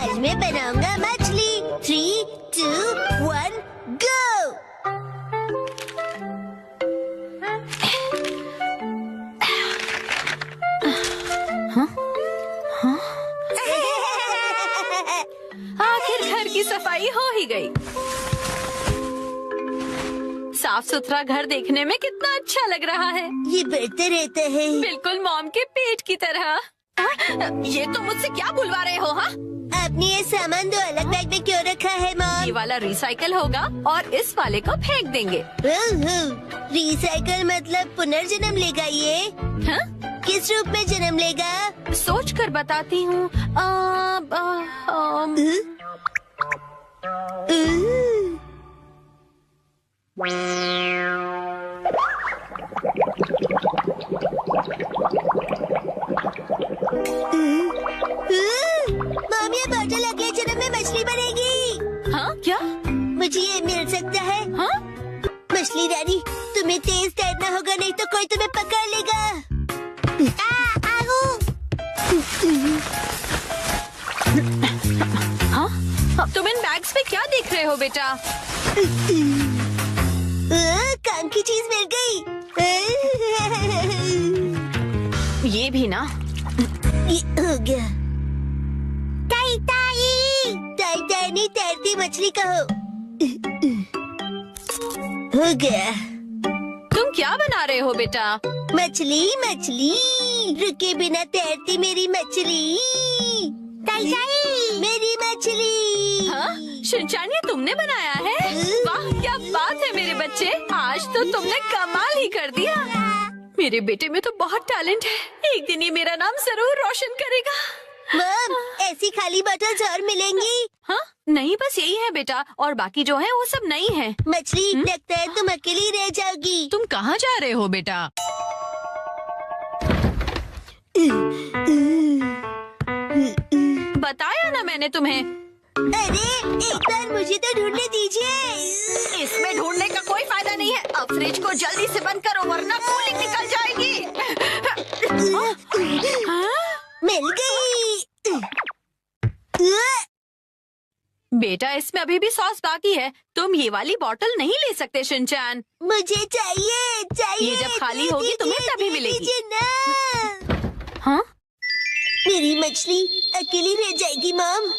आज मैं बनाऊंगा मछली। 3, 2, 1, गो। आखिर घर की सफाई हो ही गई। साफ सुथरा घर देखने में कितना अच्छा लग रहा है। ये बढ़ता रहता है। बिल्कुल मॉम के पेट की तरह। ये तो मुझसे क्या बुलवा रहे हो? हाँ, आपने ये सामान दो अलग बैग में क्यों रखा है ये मॉम? वाला रिसाइकल होगा और इस वाले को फेंक देंगे। रिसाइकल मतलब पुनर्जन्म लेगा ये? हाँ? किस रूप में जन्म लेगा? सोच कर बताती हूँ। मॉम, ये बॉटल अगले जन्म में मछली बनेगी। हाँ क्या? मुझे ये मिल सकता है? हाँ? मछली रानी, तुम्हें तेज तैरना होगा, नहीं तो कोई तुम्हें पकड़ लेगा। हाँ? तुम इन बैग्स में क्या देख रहे हो बेटा? काम की चीज मिल गई। ये भी ना। ये हो गया। ताई ताई, ताई ताई नहीं, तैरती मछली कहो। हो गया। तुम क्या बना रहे हो बेटा? मछली मछली, रुके बिना तैरती मेरी मछली। ताई ताई, मेरी मछली। हाँ? शिनचैन, ये तुमने बनाया है? वाह, क्या बात है मेरे बच्चे, आज तो तुमने कमाल ही कर दिया। मेरे बेटे में तो बहुत टैलेंट है। एक दिन ये मेरा नाम जरूर रोशन करेगा। मॉम, ऐसी खाली बॉटल्स और मिलेंगी? हाँ? नहीं, बस यही है बेटा, और बाकी जो है वो सब नहीं है। मछली, लगता है तुम अकेली रह जाओगी। तुम कहाँ जा रहे हो बेटा? बताया ना मैंने तुम्हें। अरे, एक बार मुझे तो ढूंढने दीजिए। इसमें ढूंढने का कोई फायदा नहीं है। अब फ्रिज को जल्दी से बंद करो वरना कूलिंग निकल जाएगी। मिल गई। बेटा, इसमें अभी भी सॉस बाकी है। तुम ये वाली बोतल नहीं ले सकते शिनचैन। मुझे चाहिए चाहिए। ये जब खाली होगी तुम्हें तभी मिलेगी। दीजिए ना। हाँ? मेरी मछली अकेली रह जाएगी मॉम।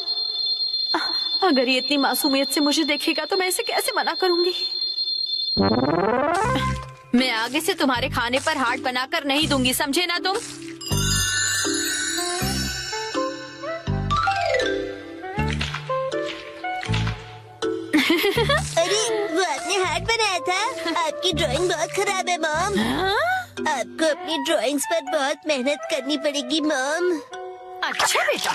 अगर ये इतनी मासूमियत से मुझे देखेगा तो मैं इसे कैसे मना करूंगी? मैं आगे से तुम्हारे खाने पर हाथ बनाकर नहीं दूंगी, समझे ना तुम? अरे, वो आपने हार्ट बनाया था। आपकी ड्राइंग बहुत खराब है मॉम। आपको अपनी ड्राइंग्स पर बहुत मेहनत करनी पड़ेगी मॉम। अच्छा बेटा,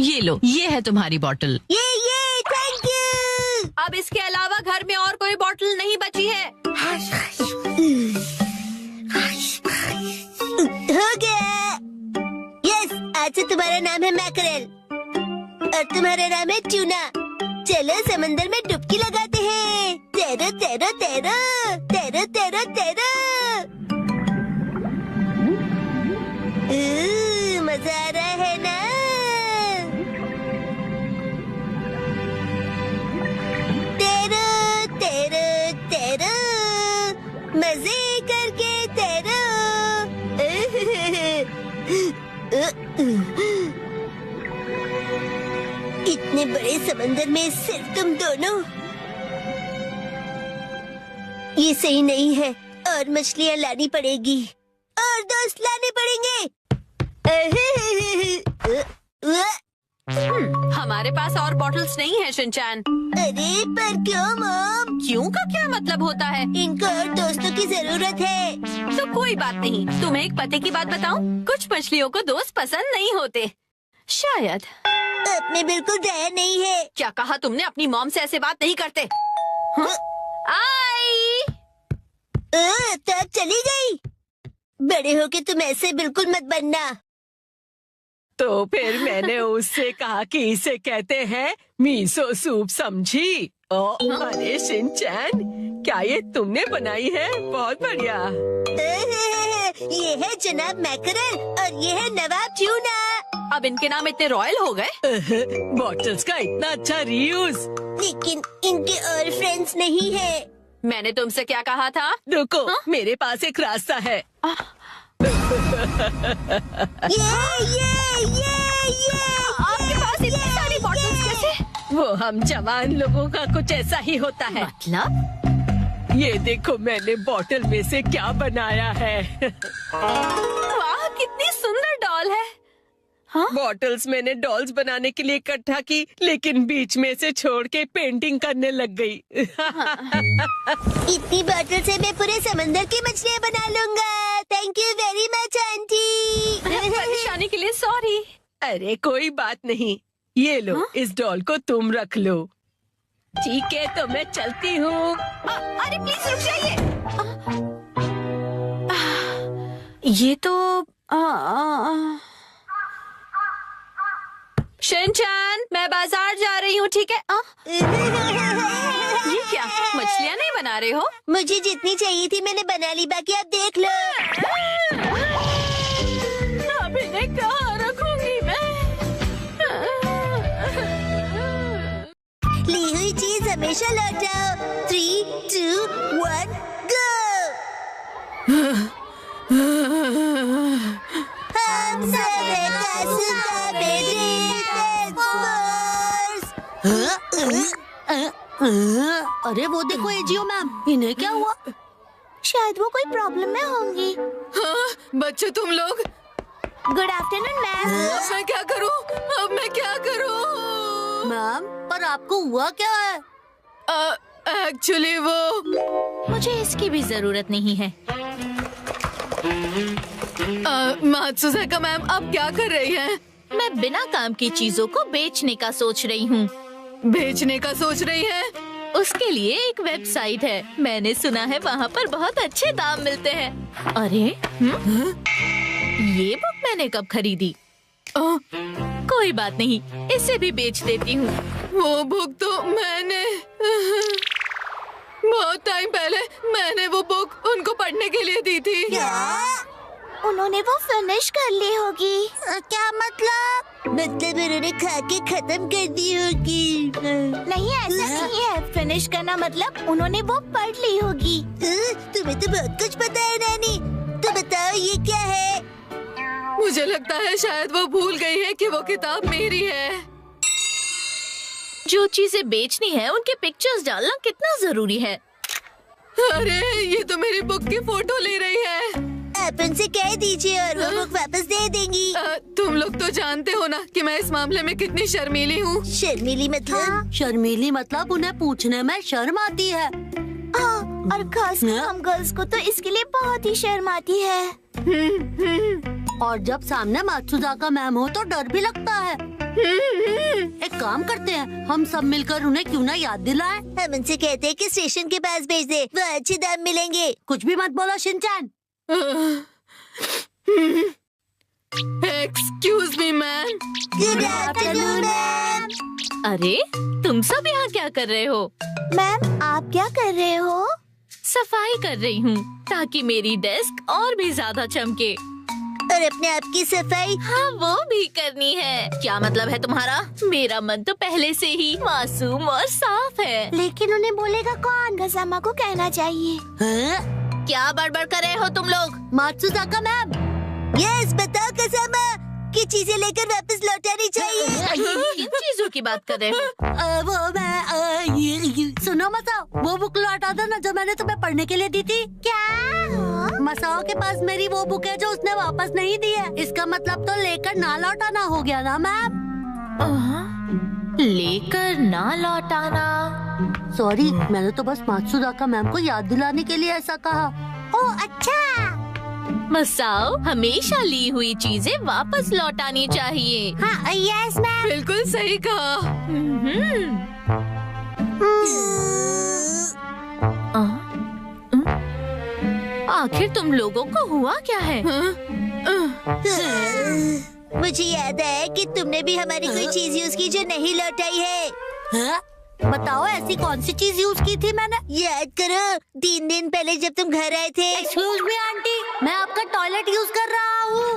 ये लो, ये है तुम्हारी बोतल। ये थैंक यू। अब इसके अलावा घर में और कोई बोतल नहीं बची है। हो गया। यस, आज से तुम्हारा नाम है मैकरेल और तुम्हारा नाम है ट्यूना। चलो समंदर में डुबकी लगाते हैं। तैरो तैरो तैरो तैरो तैरो तैरो। मजा आ रहा है ना? तैरो तैरो तैरो, मजे करके तैरो। इतने बड़े समंदर में सिर्फ तुम दोनों? ये सही नहीं है, और मछलियाँ लानी पड़ेगी और दोस्त लाने पड़ेंगे। हमारे पास और बॉटल्स नहीं है शिनचैन। अरे, पर क्यों मॉम? क्यों का क्या मतलब होता है? इनको और दोस्तों की जरूरत है। तो कोई बात नहीं। तुम्हें एक पते की बात बताऊं? कुछ मछलियों को दोस्त पसंद नहीं होते, शायद। आप में बिल्कुल दया नहीं है। क्या कहा तुमने? अपनी मॉम से ऐसे बात नहीं करते। हाँ? आई। तो अब चली गई। बड़े होके तुम ऐसे बिल्कुल मत बनना। तो फिर मैंने उससे कहा कि इसे कहते हैं मीसो सूप, समझी? अरे शिनचैन, क्या ये तुमने बनाई है? बहुत बढ़िया। ये है जनाब मैकरल और ये है नवाब ट्यूना। अब इनके नाम इतने रॉयल हो गए। बॉटल्स का इतना अच्छा रीयूज। लेकिन इनके और फ्रेंड्स नहीं है। मैंने तुमसे क्या कहा था? रुको, हाँ? मेरे पास एक रास्ता है। ये आपके पास इतनी सारी बॉटल्स कैसे? वो हम जवान लोगों का कुछ ऐसा ही होता है। मतलब? ये देखो मैंने बॉटल में से क्या बनाया है। वाह, कितनी सुंदर डॉल है। हाँ? बॉटल्स मैंने डॉल्स बनाने के लिए इकट्ठा की, लेकिन बीच में से छोड़ के पेंटिंग करने लग गई। इतनी बॉटल से मैं पूरे समंदर की मछलियाँ बना लूँगा। Thank you very much aunty. परेशानी के लिए सॉरी। अरे कोई बात नहीं, ये लो। हाँ? इस डॉल को तुम रख लो। ठीक है, तो मैं चलती हूँ। अरे प्लीज रुक जाइए। ये तो शिनचैन, मैं बाजार जा रही हूँ, ठीक है? ये क्या, मछलियाँ नहीं बना रहे हो? मुझे जितनी चाहिए थी मैंने बना ली, बाकी आप देख लो। अब इन्हें कहाँ रखूंगी मैं? ली हुई चीज हमेशा लौटाओ। 3, 2, 1, गो। हम सब एक आसुदा अरे वो देखो एजियो मैम, इन्हें क्या हुआ? शायद वो कोई प्रॉब्लम में होंगी। बच्चे तुम लोग, गुड आफ्टरनून मैम। अब मैं क्या करूँ? अब मैं क्या करूँ? मैम, पर आपको हुआ क्या है? एक्चुअली वो मुझे इसकी भी जरूरत नहीं है। मात्सुज़ाका मैम, आप क्या कर रही हैं? मैं बिना काम की चीजों को बेचने का सोच रही हूँ। बेचने का सोच रही हैं? उसके लिए एक वेबसाइट है, मैंने सुना है वहाँ पर बहुत अच्छे दाम मिलते हैं। अरे ये बुक मैंने कब खरीदी? कोई बात नहीं, इसे भी बेच देती हूँ। वो बुक तो मैंने बहुत टाइम पहले मैंने वो बुक उनको पढ़ने के लिए दी थी। उन्होंने वो फिनिश कर ली होगी। क्या मतलब? मतलब उन्होंने खा के खत्म कर दी होगी। नहीं, ऐसा नहीं है। फिनिश करना मतलब उन्होंने वो पढ़ ली होगी। तुम्हें तो बहुत कुछ पता है नानी। तो बताओ ये क्या है? मुझे लगता है शायद वो भूल गई है कि वो किताब मेरी है। जो चीजें बेचनी है उनके पिक्चर्स डालना कितना जरूरी है। अरे ये तो मेरी बुक की फोटो ले रही है। आप उनसे कह दीजिए और वो बुक वापस दे देंगी। तुम लोग तो जानते हो ना कि मैं इस मामले में कितनी शर्मीली हूँ। शर्मीली मतलब? शर्मीली मतलब उन्हें पूछने में शर्म आती है। और खास हम गर्ल्स को तो इसके लिए बहुत ही शर्म आती है। और जब सामने मात्सुज़ाका मैम हो तो डर भी लगता है। एक काम करते हैं, हम सब मिलकर उन्हें क्यों ना याद दिलाएं। हम उनसे कहते हैं कि स्टेशन के पास भेज दे, वो अच्छे दाम मिलेंगे। कुछ भी मत बोलो Shinchan. Excuse me ma'am. Good afternoon ma'am. अरे तुम सब यहाँ क्या कर रहे हो? मैम आप क्या कर रहे हो? सफाई कर रही हूँ ताकि मेरी डेस्क और भी ज्यादा चमके। और अपने आप की सफाई? हाँ वो भी करनी है। क्या मतलब है तुम्हारा? मेरा मन तो पहले से ही मासूम और साफ है। लेकिन उन्हें बोलेगा कौन? गजामा को कहना चाहिए। क्या बड़बड़ कर रहे हो तुम लोग? मात्सुज़ाका मैम। यस, बताओ गजामा कि चीजें लेकर वापस लौटानी चाहिए। किन चीजों की बात कर रहे हो? वो मैं सुनो मसाओ, वो बुक लौटा दो ना जो मैंने तुम्हें पढ़ने के लिए दी थी। क्या? मसाओ के पास मेरी वो बुक है जो उसने वापस नहीं दी है। इसका मतलब तो लेकर ना लौटाना हो गया ना मैम? लेकर ना लौटाना। सॉरी, मैंने तो बस मात्सुज़ाका मैम को याद दिलाने के लिए ऐसा कहा। ओह अच्छा। मसाओ, हमेशा ली हुई चीजें वापस लौटानी चाहिए। हाँ यस मैम। बिल्कुल सही कहा। आखिर तुम लोगों को हुआ क्या है? मुझे याद है कि तुमने भी हमारी कोई चीज यूज की जो नहीं लौटाई है। बताओ ऐसी कौन सी चीज यूज की थी मैंने? याद करो 3 दिन पहले जब तुम घर आए थे। एक्सक्यूज मी आंटी, मैं आपका टॉयलेट यूज कर रहा हूँ।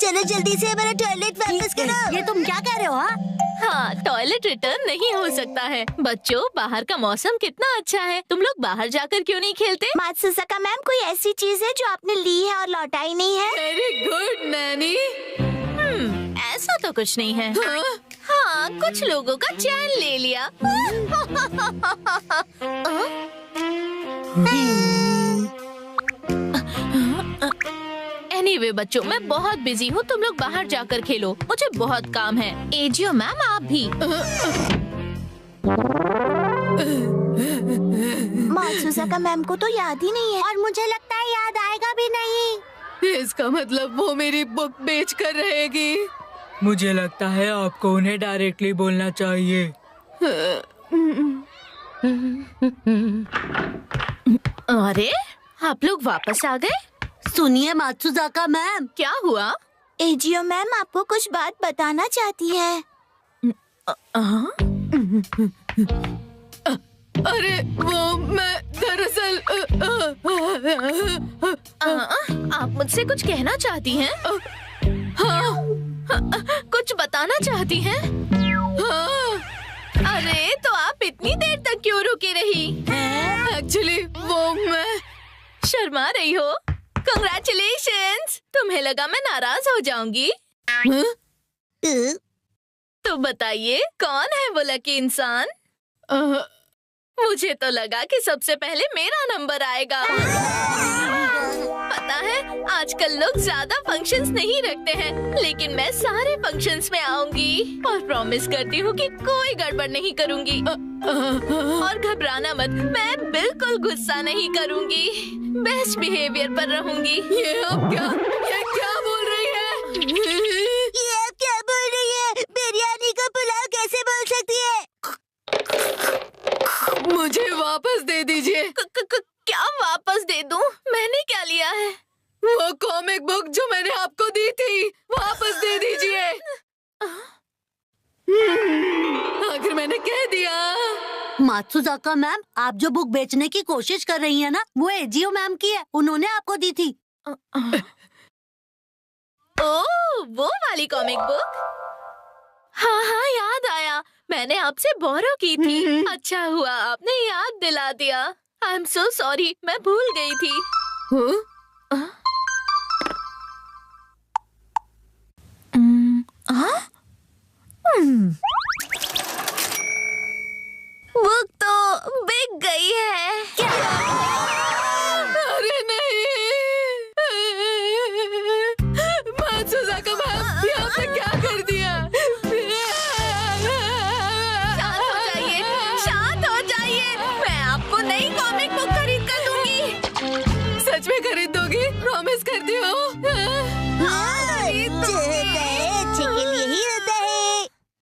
चलो जल्दी से हमारा टॉयलेट वापस करो। ये तुम क्या कह रहे हो? हाँ, टॉयलेट रिटर्न नहीं हो सकता है। बच्चों, बाहर का मौसम कितना अच्छा है, तुम लोग बाहर जाकर क्यों नहीं खेलते? मात्सुजाका मैम, कोई ऐसी चीज है जो आपने ली है और लौटाई नहीं है? Very good Naini. ऐसा तो कुछ नहीं है। हाँ, कुछ लोगों का चैन ले लिया। एनीवे बच्चों, मैं बहुत बिजी हूँ, तुम लोग बाहर जाकर खेलो, मुझे बहुत काम है। एजियो मैम, आप भी। मात्सुजाका मैम को तो याद ही नहीं है और मुझे लगता है याद आएगा भी नहीं। इसका मतलब वो मेरी बुक बेच कर रहेगी। मुझे लगता है आपको उन्हें डायरेक्टली बोलना चाहिए। अरे, आप लोग वापस आ गए? सुनिए मात्सुजाका मैम। क्या हुआ? एजियो मैम आपको कुछ बात बताना चाहती है। अरे वो मैं दरअसल आप मुझसे कुछ कहना चाहती हैं? हाँ, कुछ बताना चाहती हैं? हाँ, अरे तो आप इतनी देर तक क्यों रुकी रही? एक्चुअली वो मैं शर्मा रही हो। Congratulations! तुम्हें लगा मैं नाराज हो जाऊंगी? तो बताइए कौन है वो लकी इंसान? मुझे तो लगा कि सबसे पहले मेरा नंबर आएगा। पता है आजकल लोग ज्यादा फंक्शंस नहीं रखते हैं, लेकिन मैं सारे फंक्शंस में आऊंगी और प्रॉमिस करती हूँ कि कोई गड़बड़ नहीं करूंगी। और घबराना मत, मैं बिल्कुल गुस्सा नहीं करूंगी, बेस्ट बिहेवियर पर रहूंगी। ये क्या बोल रही है? ये आप क्या बोल रही है? बिरयानी को पुलाव कैसे बोल सकती है? मुझे वापस दे दीजिए। क्या वापस दे दूं? मैंने क्या लिया है? वो कॉमिक बुक जो मैंने आपको दी थी, वापस दे दीजिए। आखिर मैंने कह दिया। मात्सुजाका मैम, आप जो बुक बेचने की कोशिश कर रही हैं ना, वो एजियो मैम की है, उन्होंने आपको दी थी। ओह, वो वाली कॉमिक बुक? हाँ हाँ, याद आया, मैंने आपसे बोरो की थी। अच्छा हुआ आपने याद दिला दिया। आई एम सो सॉरी, मैं भूल गई थी। बुक तो बिक गई है। क्या? अरे नहीं, मात्सुजाका मैम, ये आपने क्या कर दिया? शांत हो जाइए, मैं आपको नई कॉमिक बुक खरीद कर दूंगी। सच में खरीद दोगी? प्रॉमिस करती हो? हाँ,